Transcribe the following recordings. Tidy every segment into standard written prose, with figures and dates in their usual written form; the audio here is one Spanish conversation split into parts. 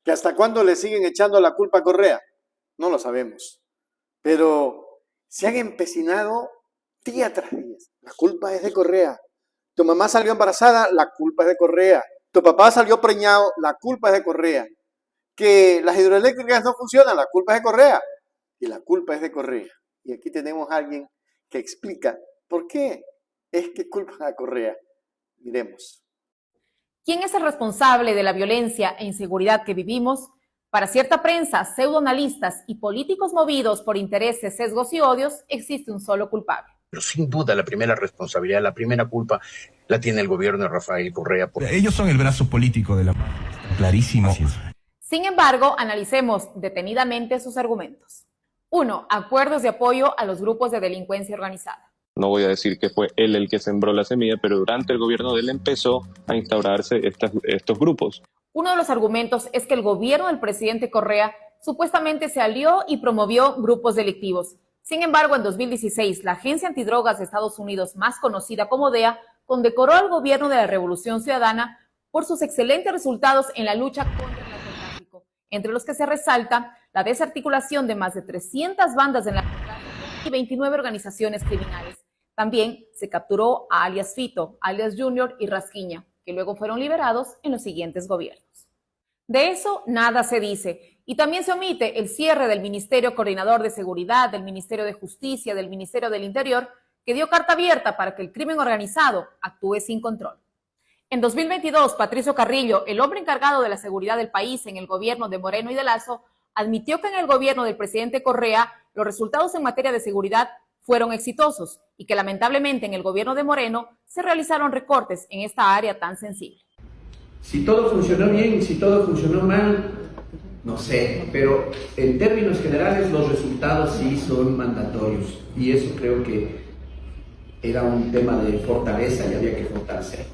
¿Que hasta cuándo le siguen echando la culpa a Correa? No lo sabemos. Pero se han empecinado día tras día. La culpa es de Correa. Tu mamá salió embarazada, la culpa es de Correa. Tu papá salió preñado, la culpa es de Correa. Que las hidroeléctricas no funcionan, la culpa es de Correa. Y la culpa es de Correa. Y aquí tenemos a alguien que explica por qué es que culpan a Correa. Miremos. ¿Quién es el responsable de la violencia e inseguridad que vivimos? Para cierta prensa, pseudoanalistas y políticos movidos por intereses, sesgos y odios, existe un solo culpable. Pero sin duda la primera responsabilidad, la primera culpa la tiene el gobierno de Rafael Correa. Ellos son el brazo político de la... Clarísimo. Sin embargo, analicemos detenidamente sus argumentos. 1. Acuerdos de apoyo a los grupos de delincuencia organizada. No voy a decir que fue él el que sembró la semilla, pero durante el gobierno de él empezó a instaurarse estos grupos. Uno de los argumentos es que el gobierno del presidente Correa supuestamente se alió y promovió grupos delictivos. Sin embargo, en 2016, la Agencia Antidrogas de Estados Unidos, más conocida como DEA, condecoró al gobierno de la Revolución Ciudadana por sus excelentes resultados en la lucha contra el narcotráfico, entre los que se resalta la desarticulación de más de 300 bandas de narcotráfico y 29 organizaciones criminales. También se capturó a alias Fito, alias Junior y Rasquiña, que luego fueron liberados en los siguientes gobiernos. De eso nada se dice, y también se omite el cierre del Ministerio Coordinador de Seguridad, del Ministerio de Justicia, del Ministerio del Interior, que dio carta abierta para que el crimen organizado actúe sin control. En 2022, Patricio Carrillo, el hombre encargado de la seguridad del país en el gobierno de Moreno y de Lasso, admitió que en el gobierno del presidente Correa los resultados en materia de seguridad fueron exitosos y que lamentablemente en el gobierno de Moreno se realizaron recortes en esta área tan sensible. Si todo funcionó bien, si todo funcionó mal, no sé, pero en términos generales los resultados sí son mandatorios y eso creo que era un tema de fortaleza y había que fortalecer.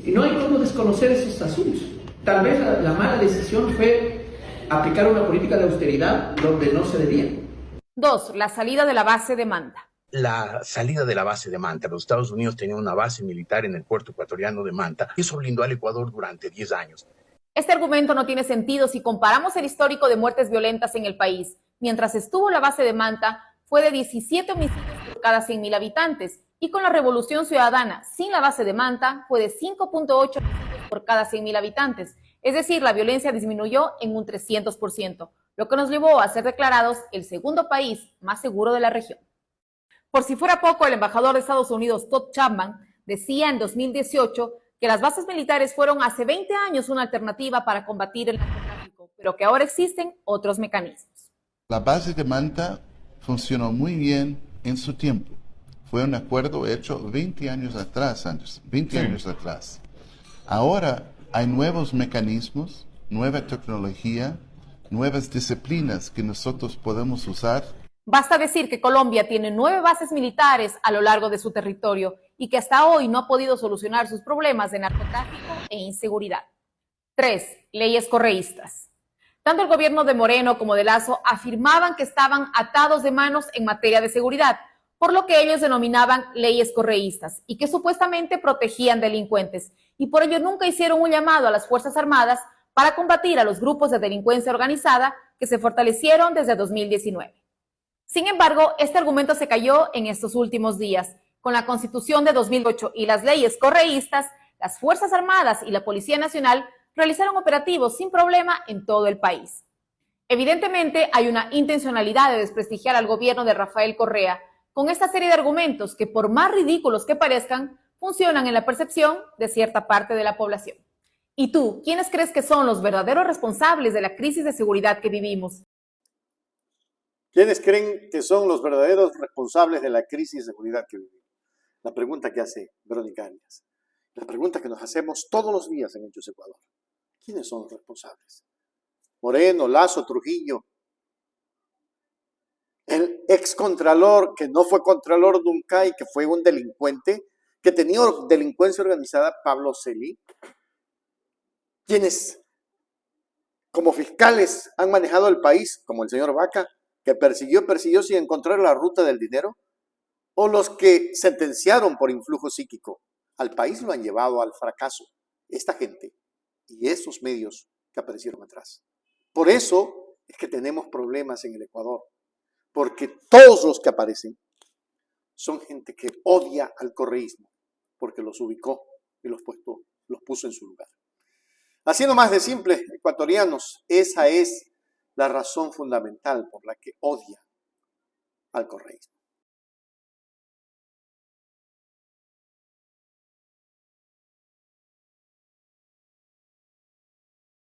Y no hay cómo desconocer esos asuntos. Tal vez la mala decisión fue aplicar una política de austeridad donde no se debía. 2. La salida de la base de Manta. La salida de la base de Manta. Los Estados Unidos tenían una base militar en el puerto ecuatoriano de Manta. Eso blindó al Ecuador durante 10 años. Este argumento no tiene sentido si comparamos el histórico de muertes violentas en el país. Mientras estuvo la base de Manta, fue de 17 homicidios por cada 100.000 habitantes. Y con la Revolución Ciudadana, sin la base de Manta, fue de 5.8 homicidios por cada 100.000 habitantes. Es decir, la violencia disminuyó en un 300%, lo que nos llevó a ser declarados el segundo país más seguro de la región. Por si fuera poco, el embajador de Estados Unidos, Todd Chapman, decía en 2018 que las bases militares fueron hace 20 años una alternativa para combatir el narcotráfico, pero que ahora existen otros mecanismos. La base de Manta funcionó muy bien en su tiempo. Fue un acuerdo hecho 20 años atrás, Anderson, 20 años atrás. Ahora hay nuevos mecanismos, nueva tecnología, nuevas disciplinas que nosotros podemos usar. Basta decir que Colombia tiene 9 bases militares a lo largo de su territorio y que hasta hoy no ha podido solucionar sus problemas de narcotráfico e inseguridad. 3. Leyes correístas. Tanto el gobierno de Moreno como de Lasso afirmaban que estaban atados de manos en materia de seguridad, por lo que ellos denominaban leyes correístas y que supuestamente protegían delincuentes, y por ello nunca hicieron un llamado a las Fuerzas Armadas para combatir a los grupos de delincuencia organizada que se fortalecieron desde 2019. Sin embargo, este argumento se cayó en estos últimos días. Con la Constitución de 2008 y las leyes correístas, las Fuerzas Armadas y la Policía Nacional realizaron operativos sin problema en todo el país. Evidentemente, hay una intencionalidad de desprestigiar al gobierno de Rafael Correa con esta serie de argumentos que, por más ridículos que parezcan, funcionan en la percepción de cierta parte de la población. ¿Y tú, quiénes crees que son los verdaderos responsables de la crisis de seguridad que vivimos? ¿Quiénes creen que son los verdaderos responsables de la crisis de seguridad que vivimos? La pregunta que hace Verónica Arias. La pregunta que nos hacemos todos los días en Hechos Ecuador. ¿Quiénes son los responsables? Moreno, Lasso, Trujillo. El excontralor, que no fue contralor nunca y que fue un delincuente, que tenía delincuencia organizada, Pablo Celi. Quienes como fiscales han manejado el país, como el señor Vaca, que persiguió sin encontrar la ruta del dinero, o los que sentenciaron por influjo psíquico. Al país lo han llevado al fracaso. Esta gente y esos medios que aparecieron atrás. Por eso es que tenemos problemas en el Ecuador, porque todos los que aparecen son gente que odia al correísmo, porque los ubicó y los puso en su lugar. Así nomás de simple, ecuatorianos, esa es la razón fundamental por la que odia al correísmo.